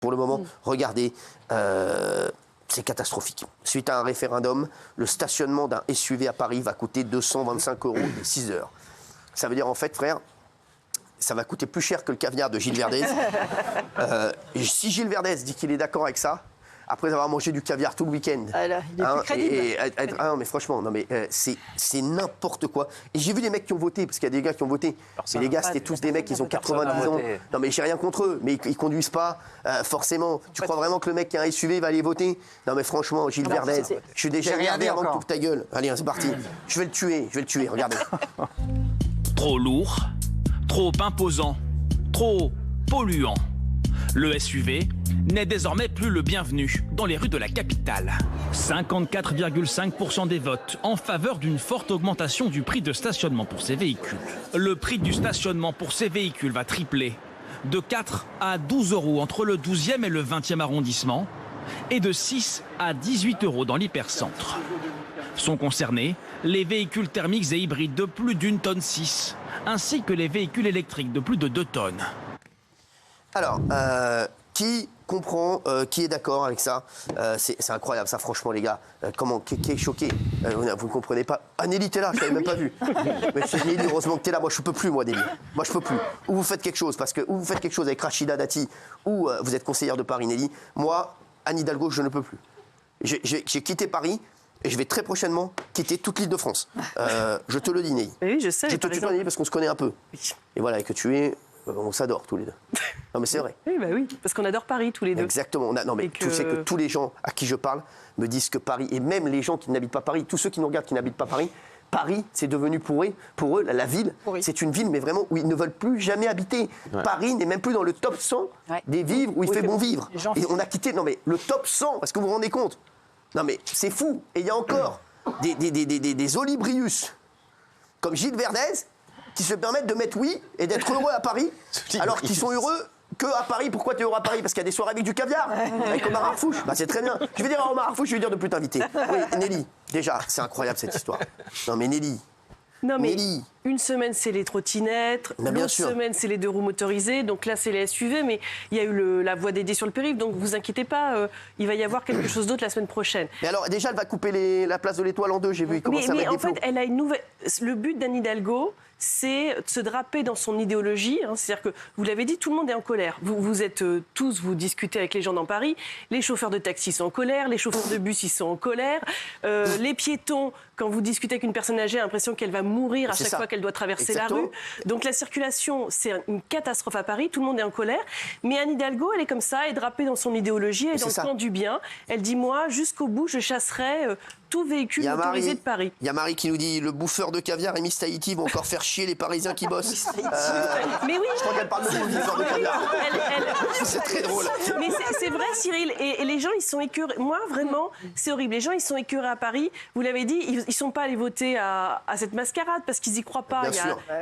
Pour le moment, regardez, c'est catastrophique. Suite à un référendum, le stationnement d'un SUV à Paris va coûter 225 € et 6 heures. Ça veut dire, en fait, frère, ça va coûter plus cher que le caviar de Gilles Verdez. Si Gilles Verdez dit qu'il est d'accord avec ça, après avoir mangé du caviar tout le week-end. Ah là, il est plus crédible. Non mais franchement, non mais c'est n'importe quoi. Et j'ai vu des mecs qui ont voté, parce qu'il y a des gars qui ont voté. Mais les gars, c'était tous des mecs qui ont 90 ans. Non mais j'ai rien contre eux, mais ils conduisent pas forcément. Tu crois vraiment que le mec qui a un SUV va aller voter? Non mais franchement, Gilles Verdez, je suis déjà énervé avant que tu ouvres ta gueule. Allez, c'est parti. Je vais le tuer, regardez. Trop lourd, trop imposant, trop polluant. Le SUV n'est désormais plus le bienvenu dans les rues de la capitale. 54,5% des votes en faveur d'une forte augmentation du prix de stationnement pour ces véhicules. Le prix du stationnement pour ces véhicules va tripler de 4 à 12 € entre le 12e et le 20e arrondissement et de 6 à 18 € dans l'hypercentre. Sont concernés les véhicules thermiques et hybrides de plus d'1,6 tonne, ainsi que les véhicules électriques de plus de 2 tonnes. Alors, qui comprend, qui est d'accord avec ça? C'est incroyable, ça, franchement, les gars. Qui est choqué? Vous ne comprenez pas. Ah, Nelly, t'es là, je t'avais même pas vu. Mais Nelly, heureusement que t'es là. Moi, je peux plus, moi, Nelly. Moi, je peux plus. Ou vous faites quelque chose, ou vous faites quelque chose avec Rachida Dati, ou vous êtes conseillère de Paris, Nelly. Moi, Anne Hidalgo, je ne peux plus. J'ai quitté Paris. Et je vais très prochainement quitter toute l'Île-de-France. Je te le dis, Nelly. Oui, je sais. Je te tutoie, Nelly, parce qu'on se connaît un peu. Oui. Et voilà, et que tu es... on s'adore tous les deux. Non mais c'est vrai. Oui, parce qu'on adore Paris tous les deux. Exactement. Non mais tu sais que tous les gens à qui je parle me disent que Paris, et même les gens qui n'habitent pas Paris, tous ceux qui nous regardent qui n'habitent pas Paris, Paris, c'est devenu pour eux la ville. Oui. C'est une ville, mais vraiment où ils ne veulent plus jamais habiter. Ouais. Paris n'est même plus dans le top 100 des villes où il fait bon vivre. Et on a quitté, non mais le top 100, est-ce que vous vous rendez compte? Non mais c'est fou. Et il y a encore des olibrius comme Gilles Verdez qui se permettent de mettre oui et d'être heureux à Paris, alors qu'ils sont heureux que à Paris. Pourquoi tu es heureux à Paris? Parce qu'il y a des soirées avec du caviar, avec Omar Harfouch. Bah, c'est très bien. Je vais dire à Omar Harfouch, je vais dire de plus t'inviter. Oui, Nelly, déjà, c'est incroyable cette histoire. Non mais Nelly. Non mais Nelly. Une semaine c'est les trottinettes, l'autre semaine c'est les 2 roues motorisées, donc là c'est les SUV, mais il y a eu la voie dédiée sur le périph', donc vous inquiétez pas, il va y avoir quelque chose d'autre la semaine prochaine. Mais alors déjà elle va couper la place de l'Étoile en 2, j'ai vu, il commence à mettre des plots. Mais en fait elle a une nouvelle... Le but d'Anne Hidalgo, c'est de se draper dans son idéologie, hein, c'est-à-dire que, vous l'avez dit, tout le monde est en colère. Vous êtes tous, vous discutez avec les gens dans Paris, les chauffeurs de taxi sont en colère, les chauffeurs de bus ils sont en colère, les piétons, quand vous discutez avec une personne âgée, a l'impression qu'elle va mourir à chaque fois qu'elle doit traverser la rue. Donc la circulation, c'est une catastrophe à Paris, tout le monde est en colère, mais Anne Hidalgo, elle est comme ça, elle est drapée dans son idéologie, elle est dans le camp du bien, elle dit, moi, jusqu'au bout, je chasserai tout véhicule motorisé de Paris. Il y a Marie qui nous dit, le bouffeur de caviar et Miss Tahiti vont encore faire chier les Parisiens qui bossent. Mais oui. Je crois qu'elle parle de bouffeur de caviar. C'est très drôle. Mais c'est vrai, Cyril, et les gens, ils sont écœurés. Moi, vraiment, c'est horrible. Les gens, ils sont écœurés à Paris. Vous l'avez dit, ils sont pas allés voter à cette mascarade parce qu'ils y croient pas.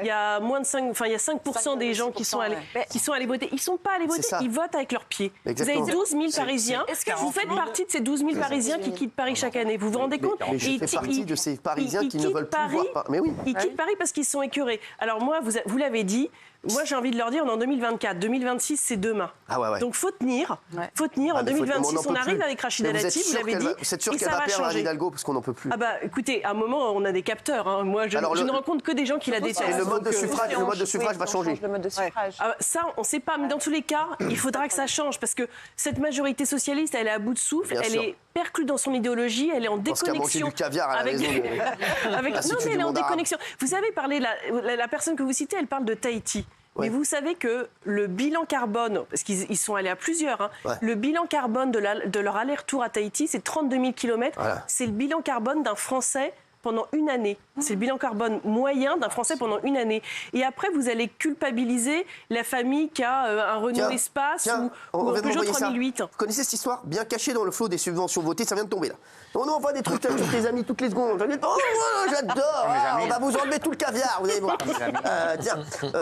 Il y a moins de 5% des gens qui sont allés voter. Ils sont pas allés voter, ils votent avec leurs pieds. Exactement. Vous avez 12 000 Parisiens. Vous faites partie de ces 12 000 Parisiens qui quittent Paris chaque année. Vous vous rendez compte? Mais je fais partie de ces Parisiens qui ne veulent plus voir. Mais oui. Ils quittent Paris parce qu'ils sont écœurés. Alors moi, vous l'avez dit, moi j'ai envie de leur dire, on est en 2024. 2026, c'est demain. Ah ouais. Donc faut tenir. Faut tenir. En 2026, on arrive avec Rachida Dati, vous l'avez dit. Vous êtes sûr qu'elle va perdre Anne Hidalgo parce qu'on n'en peut plus? Ah bah écoutez, à un moment, on a des capteurs. Hein. Moi, je ne rencontre que des gens qui la détestent. Et le mode de suffrage va changer. Le mode de suffrage. Ça, on ne sait pas. Mais dans tous les cas, il faudra que ça change parce que cette majorité socialiste, elle est à bout de souffle. Elle est perclue dans son idéologie. Elle est en déconnexion. Du caviar à la maison. Non, mais elle est en déconnexion. Vous avez parlé, la personne que vous citez, elle parle de Tahiti. Mais vous savez que le bilan carbone, parce qu'ils sont allés à plusieurs, hein, le bilan carbone de leur aller-retour à Tahiti, c'est 32 000 km. Voilà. C'est le bilan carbone d'un Français pendant une année. C'est le bilan carbone moyen d'un Français pendant une année. Et après, vous allez culpabiliser la famille qui a un Renault Espace ou un Peugeot 3008. Vous connaissez cette histoire? Bien cachée dans le flot des subventions votées, ça vient de tomber là. On envoie des trucs à tous les amis toutes les secondes. J'adore. On va vous enlever tout le caviar, vous allez voir.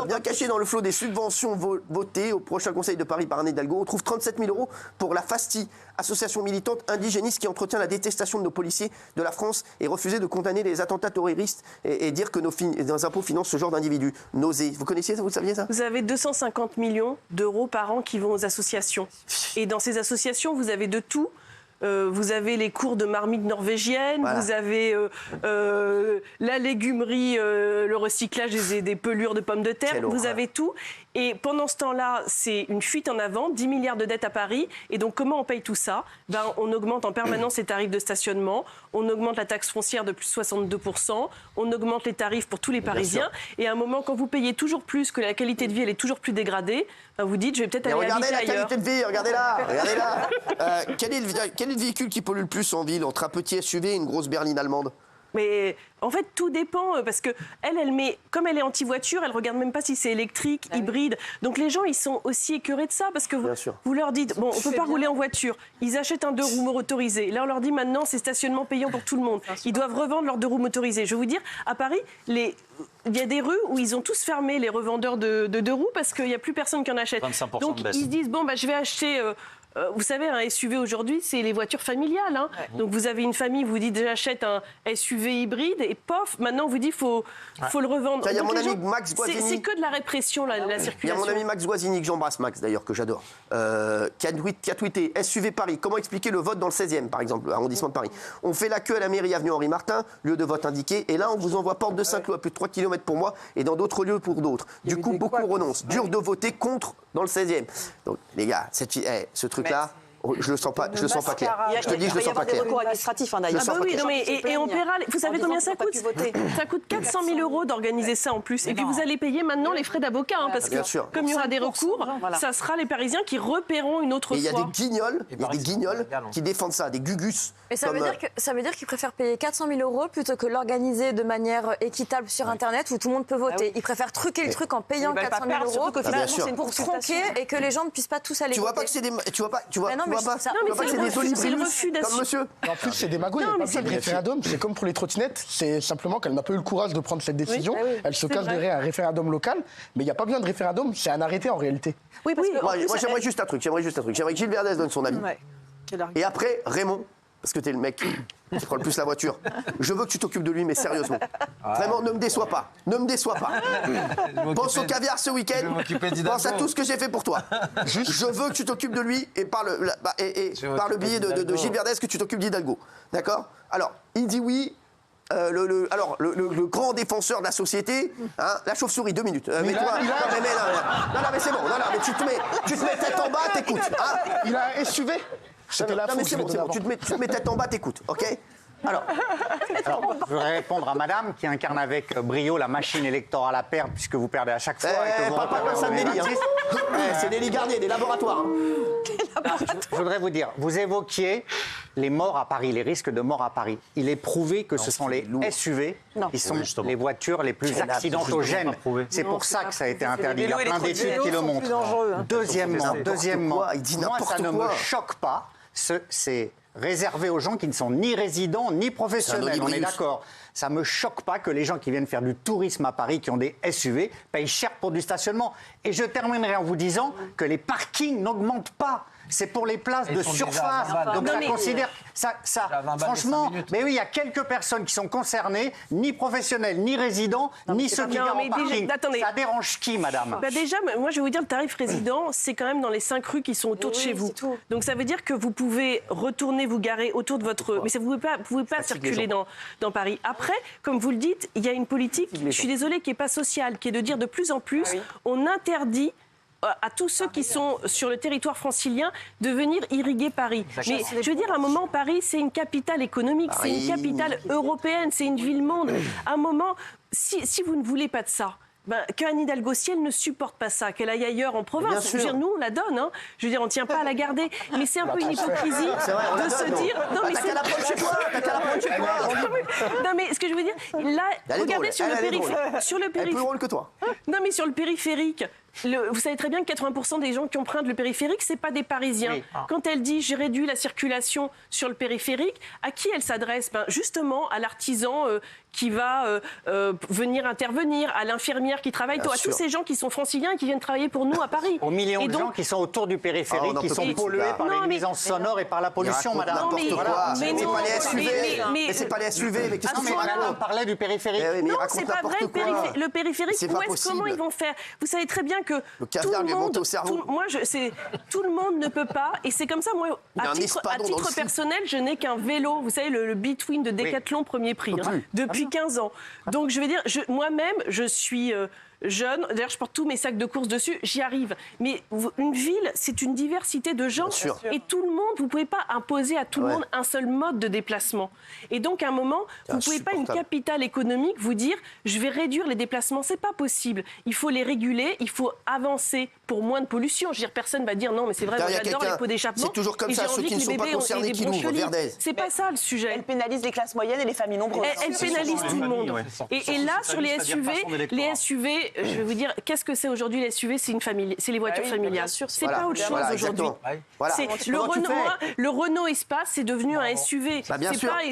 Bien caché dans le flot des subventions votées au prochain Conseil de Paris par Anne Hidalgo, on trouve 37 000 € pour la FASTI, association militante indigéniste qui entretient la détestation de nos policiers de la France et refusait de condamner condamner les attentats terroristes et dire que nos impôts financent ce genre d'individus. Nausée. Vous connaissiez ça, vous saviez ça? Vous avez 250 millions d'euros par an qui vont aux associations. Et dans ces associations, vous avez de tout. Vous avez les cours de marmite norvégienne, voilà. Vous avez la légumerie, le recyclage des pelures de pommes de terre, vous avez tout. Et pendant ce temps-là, c'est une fuite en avant, 10 milliards de dettes à Paris. Et donc, comment on paye tout ça? On augmente en permanence les tarifs de stationnement, on augmente la taxe foncière de plus de 62%, on augmente les tarifs pour tous les Parisiens. Et à un moment, quand vous payez toujours plus, que la qualité de vie elle est toujours plus dégradée, vous dites, je vais peut-être aller habiter ailleurs. Regardez la qualité de vie, regardez-la. Quel est le véhicule qui pollue le plus en ville, entre un petit SUV et une grosse berline allemande? Mais en fait, tout dépend, parce que elle met, comme elle est anti-voiture, elle regarde même pas si c'est électrique, hybride. Donc les gens, ils sont aussi écœurés de ça, parce que vous leur dites, bon, on peut pas rouler en voiture. Ils achètent un 2 roues motorisé. Là, on leur dit maintenant, c'est stationnement payant pour tout le monde. Ils doivent revendre leurs 2 roues motorisées. Je vais vous dire, à Paris, il y a des rues où ils ont tous fermé les revendeurs de 2 roues parce qu'il n'y a plus personne qui en achète. Donc ils se disent, bon, bah, je vais acheter... vous savez, un SUV aujourd'hui, c'est les voitures familiales. Hein. Ouais. Donc vous avez une famille, vous dites j'achète un SUV hybride et pof, maintenant vous dites faut le revendre. Il y a mon ami Max Guazzini. C'est que de la répression, la circulation. Il y a mon ami Max Guazzini, que j'embrasse, Max d'ailleurs, que j'adore, qui a tweeté SUV Paris. Comment expliquer le vote dans le 16e, par exemple, arrondissement de Paris? On fait la queue à la mairie avenue Henri Martin, lieu de vote indiqué, et là on vous envoie porte de Saint-Cloud à plus de 3 km pour moi et dans d'autres lieux pour d'autres. Du coup, beaucoup renoncent. Dur de voter contre dans le 16e. Donc les gars, ce truc-là... Je le sens pas clair. Je te dis, je le sens pas clair. Il y a des recours administratifs, d'ailleurs. Et on paiera. Vous savez combien ça coûte? Ça coûte 400 000 euros d'organiser ça en plus. Et puis vous allez payer maintenant les frais d'avocat, parce que comme il y aura des recours, ça sera les Parisiens qui repéreront une autre fois. Et il y a des guignols qui défendent ça, des gugus. Mais ça veut dire qu'ils préfèrent payer 400 000 euros plutôt que l'organiser de manière équitable sur Internet où tout le monde peut voter. Ils préfèrent truquer le truc en payant 400 000 euros pour tronquer et que les gens ne puissent pas tous aller voter. Tu vois pas que c'est des... c'est des refus comme monsieur. En plus, c'est démago, il n'y a pas besoin de référendum. C'est comme pour les trottinettes. C'est simplement qu'elle n'a pas eu le courage de prendre cette décision. Elle se cache derrière un référendum local. Mais il n'y a pas besoin de référendum. C'est un arrêté en réalité. Oui, parce que moi, j'aimerais juste un truc. J'aimerais que Gilles Verdez donne son avis. Et après, Raymond, parce que t'es le mec qui prend le plus la voiture, je veux que tu t'occupes de lui, mais sérieusement. Vraiment, ne me déçois pas. Ne me déçois pas. Pense au caviar ce week-end. Pense à tout ce que j'ai fait pour toi. Je veux que tu t'occupes de lui et par le biais de Gilles Verdez que tu t'occupes d'Hidalgo. D'accord? Alors, il dit oui. Le grand défenseur de la société, hein, la chauve-souris, 2 minutes. Mais toi, mais c'est bon. Non, mais tu te mets tête en bas, t'écoutes. Hein. Il a un SUV. C'était la c'est bon. Tu te mets tête en bas, t'écoutes, ok? Alors, je voudrais répondre à madame qui incarne avec brio la machine électorale à perdre puisque vous perdez à chaque fois. Pas ça de Nelly, c'est Nelly Garnier, des laboratoires. Je voudrais vous dire, vous évoquiez les morts à Paris, les risques de mort à Paris. Il est prouvé que ce sont les SUV qui sont les voitures les plus accidentogènes. C'est pour ça que ça a été interdit. Il y a plein d'études qui le montrent. Deuxièmement, moi ça ne me choque pas. C'est réservé aux gens qui ne sont ni résidents ni professionnels, on est d'accord. Ça ne me choque pas que les gens qui viennent faire du tourisme à Paris, qui ont des SUV, payent cher pour du stationnement. Et je terminerai en vous disant que les parkings n'augmentent pas. C'est pour les places de surface. Donc ça considère... franchement, mais oui, il y a quelques personnes qui sont concernées, ni professionnels, ni résidents, ni ceux qui viennent en parking. Ça dérange qui, madame? Déjà, moi je vais vous dire, le tarif résident, c'est quand même dans les 5 rues qui sont autour de chez vous. Donc ça veut dire que vous pouvez retourner vous garer autour de votre... Mais vous ne pouvez pas circuler dans Paris. Après, comme vous le dites, il y a une politique, je suis désolée, qui n'est pas sociale, qui est de dire de plus en plus, on interdit à tous ceux qui sont sur le territoire francilien de venir irriguer Paris. Mais je veux dire, à un moment, Paris, c'est une capitale économique, c'est une capitale européenne, c'est une ville-monde. À un moment, si vous ne voulez pas de ça, qu'Anne Hidalgo, si elle ne supporte pas ça, qu'elle aille ailleurs en province, je veux dire, nous, on la donne. Hein. Je veux dire, on ne tient pas à la garder. Mais c'est un peu une hypocrisie de se dire... Non, mais c'est... Non, mais ce que je veux dire, là, regardez sur le périphérique. Elle est plus drôle que toi. Non, mais sur le périphérique, vous savez très bien que 80% des gens qui empruntent le périphérique, c'est pas des Parisiens. Oui. Quand elle dit j'ai réduit la circulation sur le périphérique, à qui elle s'adresse? Justement à l'artisan qui va venir intervenir, à l'infirmière qui travaille tôt, à tous ces gens qui sont franciliens et qui viennent travailler pour nous à Paris. Aux millions de gens qui sont autour du périphérique, qui sont pollués par les nuisances sonores et par la pollution, madame. Mais c'est pas les SUV. Mais c'est pas les SUV. Mais qu'est-ce que on parlait du périphérique. Non, c'est pas vrai. Le périphérique, comment ils vont faire? Vous savez très bien que tout le monde ne peut pas. Et c'est comme ça, moi, à titre personnel, je n'ai qu'un vélo. Vous savez, le Between de Decathlon premier prix, depuis 15 ans. Donc, je vais dire, moi-même, je suis jeune. D'ailleurs, je porte tous mes sacs de courses dessus. J'y arrive. Mais une ville, c'est une diversité de gens. Et tout le monde, vous ne pouvez pas imposer à tout le monde un seul mode de déplacement. Et donc, à un moment, vous ne pouvez pas, une capitale économique, vous dire je vais réduire les déplacements. Ce n'est pas possible. Il faut les réguler. Il faut avancer pour moins de pollution. Je veux dire, personne ne va dire non, mais c'est vrai, moi, j'adore les pots d'échappement. C'est toujours comme ça. Ceux qui ne sont pas concernés qui l'ouvrent. C'est pas ça le sujet. Elle pénalise les classes moyennes et les familles nombreuses. Elle pénalise tout le monde. Et là, sur les SUV, je vais vous dire, qu'est-ce que c'est aujourd'hui les SUV? C'est les voitures familiales. C'est pas autre chose aujourd'hui. Le Renault Espace, c'est devenu un SUV.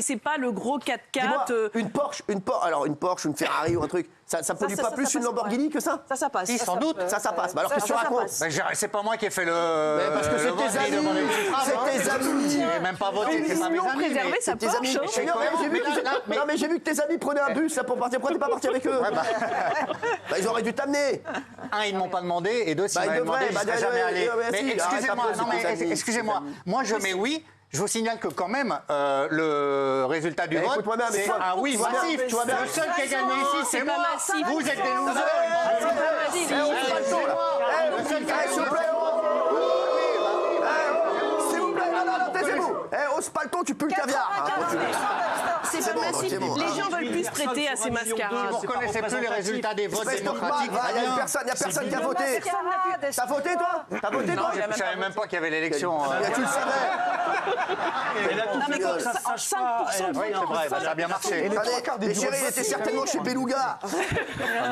C'est pas le gros 4x4. Une Porsche, une Ferrari ou un truc. Ça pollue pas plus une Lamborghini que ça? Ça passe. Si, sans doute. Ça passe. Alors qu'est-ce que tu racontes? C'est pas moi qui ai fait le. Parce que c'est tes amis. C'est tes amis. J'ai même pas voté. C'est pas mes amis. C'est tes amis. Non, mais j'ai vu que tes amis prenaient un bus pour partir. Pourquoi t'es pas parti avec eux? Ils auraient dû t'amener. Un, ils m'ont pas demandé. Et deux, s'ils m'avaient demandé, je serais jamais allé. Mais excusez-moi. Moi, je mets oui. Je vous signale que quand même, le résultat du vote, c'est un oui massif. Le seul qui a gagné ici, c'est moi. Vous êtes des losers. Le seul qui a gagné, s'il vous plaît, non, taisez-vous. Au Spalton, tu pues le caviar. C'est pas massif. Les gens veulent plus prêter à ces mascarades. Vous ne reconnaissez plus les résultats des votes démocratiques. Il n'y a personne qui a voté. T'as voté, toi? Non, je ne savais même pas qu'il y avait l'élection. Tu le savais. Non, mais 5% de oui, c'est vrai, ça a bien marché. Les chéris, il était certainement chez Beluga. On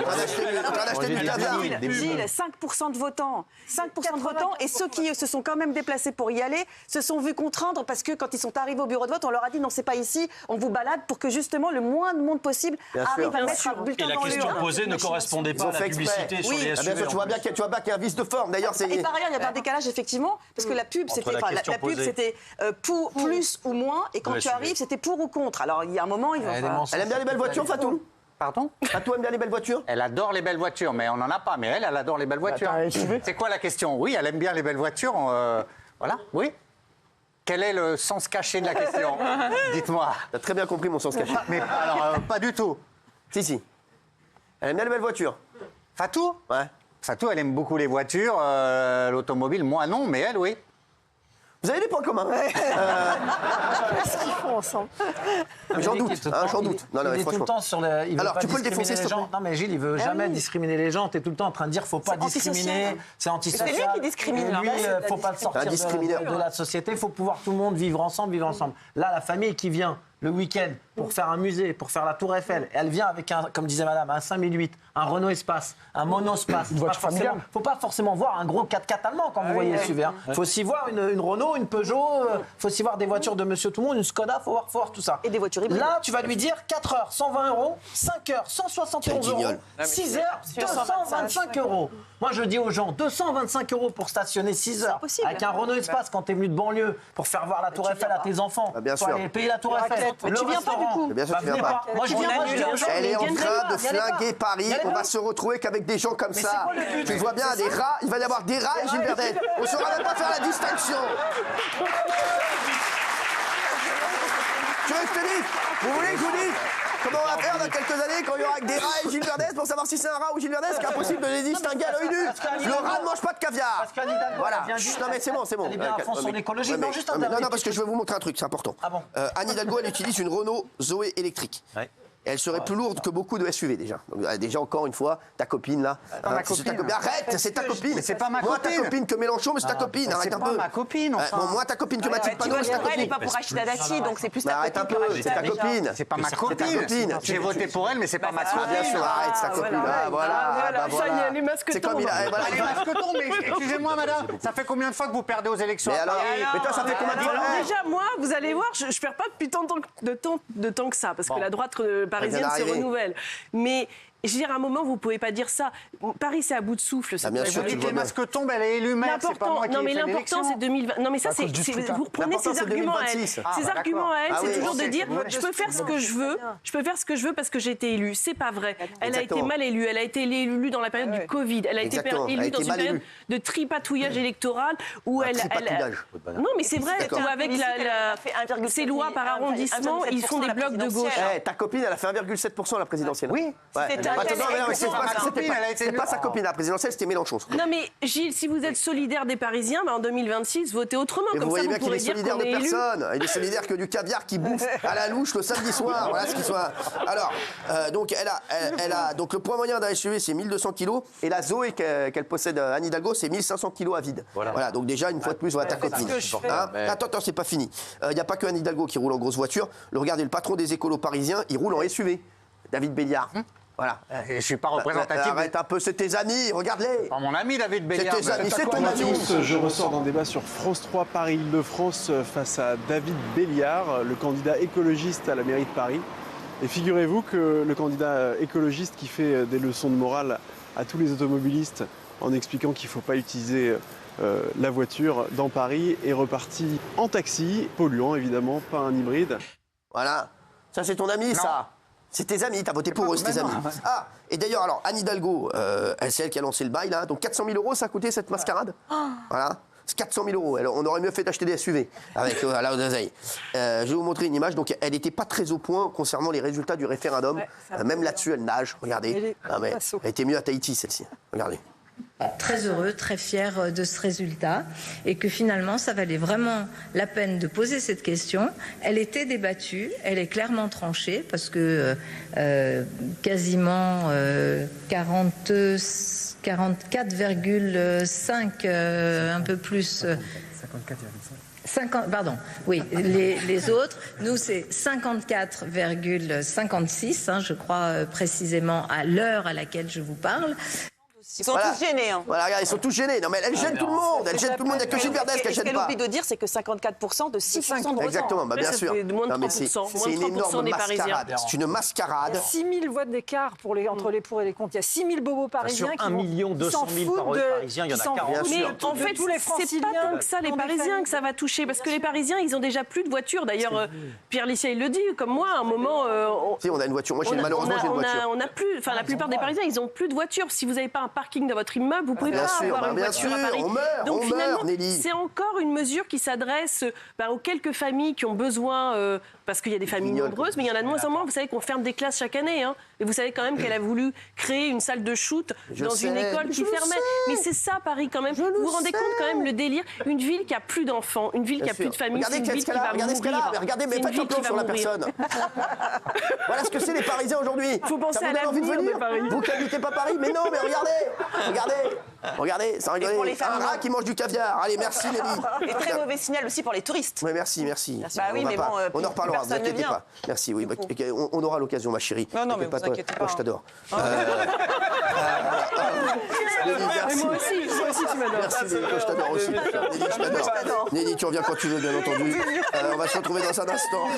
a acheté du caviar. Gilles, 5% de votants. 5% de votants. Et ceux qui se sont quand même déplacés pour y aller se sont vus contraindre parce que quand ils sont arrivés au bureau de vote, on leur a dit non, c'est pas ici, on vous balade pour que justement le moins de monde possible arrive à mettre un bulletin dans l'urne. Et la question posée ne correspondait pas à la publicité sur les SUV. Tu vois bien qu'il y a un vice de forme. D'ailleurs, et par ailleurs, il y avait un décalage effectivement parce que la pub, c'était plus ou moins, et quand tu arrives, c'était pour ou contre. Alors, il y a un moment, il va falloir... Elle aime bien les belles voitures, Fatou? Pardon? Fatou aime bien les belles voitures? Elle adore les belles voitures, mais on n'en a pas. Mais elle adore les belles voitures. C'est quoi la question? Oui, elle aime bien les belles voitures. Voilà, oui. Quel est le sens caché de la question? Dites-moi. T'as très bien compris mon sens caché. Mais alors, pas du tout. Si. Elle aime bien les belles voitures. Fatou? Ouais. Fatou, elle aime beaucoup les voitures. L'automobile, moi non, mais elle, oui. Vous avez des points communs. Qu'est-ce qu'ils font ensemble? J'en doute. Non, il est tout le temps sur le. Il Alors, tu peux le défoncer, s'il te plaît. Non, mais Gilles, il veut jamais discriminer les gens. Tu es tout le temps en train de dire faut pas discriminer. C'est antisocial. C'est lui qui discrimine. Lui, faut pas le sortir de la société. Il faut pouvoir tout le monde vivre ensemble. Là, la famille qui vient le week-end pour faire un musée, pour faire la Tour Eiffel, elle vient avec comme disait madame, un 5008, un Renault Espace, un Monospace. Il ne faut pas forcément voir un gros 4x4 allemand quand vous voyez le SUV. Il faut aussi voir une Renault, une Peugeot, il faut aussi voir des voitures de Monsieur Tout-le-Monde, une Skoda, il faut voir tout ça. Et des voitures hybrides. Là, tu vas lui dire 4 heures, 120 €, 5 heures, 171 €, 6 heures, 225 €. Moi, je dis aux gens, 225 € pour stationner 6 heures avec un Renault Espace quand tu es venu de banlieue pour faire voir la Tour Eiffel à tes enfants. Bien sûr. Aller payer la Tour Eiffel. Mais tu viens pas du coup. Bien sûr, tu viens pas. Moi, je Elle est en train de flinguer Paris. On va se retrouver qu'avec des gens comme ça. Tu vois bien, des rats. Il va y avoir des rats et Gilles Verdet. On ne saura même pas faire la distinction. Tu veux que je te dise? Vous voulez que je vous dise comment on va faire dans quelques années quand il y aura que des rats et Gilles Verdet pour savoir si c'est un rat ou Gilles Verdet? C'est impossible de les distinguer à l'œil nu. Le rat ne mange pas de caviar. Voilà. Non mais c'est bon. Elle est bien à fond sur l'écologie. Non, juste un non, parce que je vais vous montrer un truc, c'est important. Ah bon? Anne Hidalgo, elle utilise une Renault Zoé électrique. Ouais. Elle serait plus lourde que beaucoup de SUV déjà. Donc, déjà, encore une fois, ta copine là. C'est ta copine. Arrête, c'est ta copine. Mais c'est pas ma copine. Moi, ta copine que Mélenchon, mais c'est ta copine. Arrête un peu. C'est pas ma copine. Bon, moi, ta copine que Mathilde Panot, c'est ta copine. Elle n'est pas pour Rachida Dati, donc c'est plus ta Arrête un peu, c'est ta copine. C'est pas ma copine. J'ai voté pour elle, mais c'est pas ma copine. Bien sûr, arrête, c'est ta copine. Voilà. Ça y est, les masques C'est comme tombent. Les masques tombent, mais excusez-moi, madame, ça fait combien de fois que vous perdez aux élections? Mais toi, ça fait combien de fois? Déjà, moi, vous allez voir, je perds pas depuis tant de temps que ça, parce que la droite parisienne se renouvelle. Mais je veux dire, à un moment, vous ne pouvez pas dire ça. Paris, c'est à bout de souffle. Bien sûr, les masques tombent, elle est élue maire, c'est pas moi qui ai fait l'important, c'est 2020. Non, mais ça, c'est vous reprenez ses arguments à elle. Ses arguments à elle, c'est toujours de dire je peux faire ce que je veux, parce que j'ai été élue. C'est pas vrai. Elle a été mal élue. Elle a été élue dans la période du Covid. Elle a été élue dans une période de tripatouillage électoral où elle. Non, mais c'est vrai. Avec ces lois par arrondissement, ils font des blocs de gauche. Ta copine, elle a fait 1,7% à la présidentielle. Oui. C'est pas sa copine à la présidentielle, c'était Mélenchon. Non mais Gilles, si vous êtes solidaire des Parisiens, en 2026, votez autrement. Mais comme vous voyez ça, bien qu'il est solidaire de personne. Il est solidaire que du caviar qui bouffe à la louche le samedi soir. Voilà ce qu'il soit. Alors, donc donc le poids moyen d'un SUV, c'est 1200 kilos, et la Zoé qu'elle possède, Anne Hidalgo, c'est 1500 kilos à vide. Voilà. Donc déjà une fois de plus, voilà ta copine. Attends, c'est pas fini. Il n'y a pas que Anne Hidalgo qui roule en grosse voiture. Regardez, le patron des écolos parisiens, il roule en SUV. David Béliard. Voilà. Je suis pas représentatif. Arrête un peu, c'est tes amis, regarde-les. Pas mon ami David Béliard. C'est tes amis, c'est ton ami. Je ressors d'un débat sur France 3 Paris-Île-de-France face à David Béliard, le candidat écologiste à la mairie de Paris. Et figurez-vous que le candidat écologiste qui fait des leçons de morale à tous les automobilistes en expliquant qu'il ne faut pas utiliser la voiture dans Paris est reparti en taxi, polluant évidemment, pas un hybride. Voilà, ça c'est ton ami, ça. C'est tes amis, t'as voté pour eux, c'est tes amis. Ah, et d'ailleurs, alors, Anne Hidalgo, c'est elle qui a lancé le bail, là. Donc 400 000 €, ça a coûté cette mascarade. Voilà. C'est 400 000 €. Alors, on aurait mieux fait d'acheter des SUV avec la Odazaï. Je vais vous montrer une image. Donc, elle n'était pas très au point concernant les résultats du référendum. Même là-dessus, elle nage. Regardez. Elle était mieux à Tahiti, celle-ci. Regardez. Très heureux, très fier de ce résultat et que finalement ça valait vraiment la peine de poser cette question. Elle était débattue, elle est clairement tranchée parce que quasiment 44,5 un peu plus 50, pardon, oui, les autres, nous c'est 54,56, je crois précisément à l'heure à laquelle je vous parle. Ils sont tous gênés. Voilà, regarde, ils sont tous gênés. Non, mais elle gêne tout le monde. Elle gêne tout le monde. Il n'y a que Gilles Verdez qu'elle gêne pas. Ce qu'elle oublie de dire, c'est que 54% de 6% de votants. Exactement, bien sûr. Moins de 3%. C'est une énorme mascarade. C'est une mascarade. Il y a 6 000 voix d'écart entre les pour et les contre. Il y a 6 000 bobos parisiens qui 1 200 000 Parisiens, il y en a 40. Mais en fait, c'est pas tant que ça les Parisiens que ça va toucher. Parce que les Parisiens, ils ont déjà plus de voitures. D'ailleurs, Pierre Lissier, il le dit, comme moi, à un moment... Si, on a une voiture. Moi, malheureusement, j'ai une voiture. On a plus... Enfin, la plupart des Parisiens, ils n'ont plus de voiture. Si vous n'avez pas un parking dans votre immeuble, vous pouvez pas avoir une voiture à Paris. Donc finalement, c'est encore une mesure qui s'adresse aux quelques familles qui ont besoin, parce qu'il y a des familles nombreuses, mais il y en a de moins en moins. Vous savez qu'on ferme des classes chaque année. Et vous savez quand même qu'elle a voulu créer une salle de shoot dans une école qui fermait. Mais c'est ça Paris quand même. Vous vous rendez compte quand même le délire? Une ville qui a plus d'enfants, une ville qui a plus de familles, c'est une ville qui va mourir. Regardez, mais faites un plan sur la personne. Voilà ce que c'est les Parisiens aujourd'hui. Il faut penser à l'avenir de Paris. Vous qui n'habitez pas Paris, mais non, mais regardez, ça rigole. Un rat qui mange du caviar. Allez, merci Nelly. Et très mauvais signal aussi pour les touristes. Oui, merci. Bah oui, mais bon, on en reparlera, ne vous inquiétez pas. Merci, oui, on aura l'occasion, ma chérie. Non, mais vous inquiétez pas. Moi, je t'adore. Moi aussi, tu m'adores. Merci, je t'adore aussi. Nelly, je t'adore. Nelly, tu reviens quand tu veux, bien entendu. On va se retrouver dans un instant.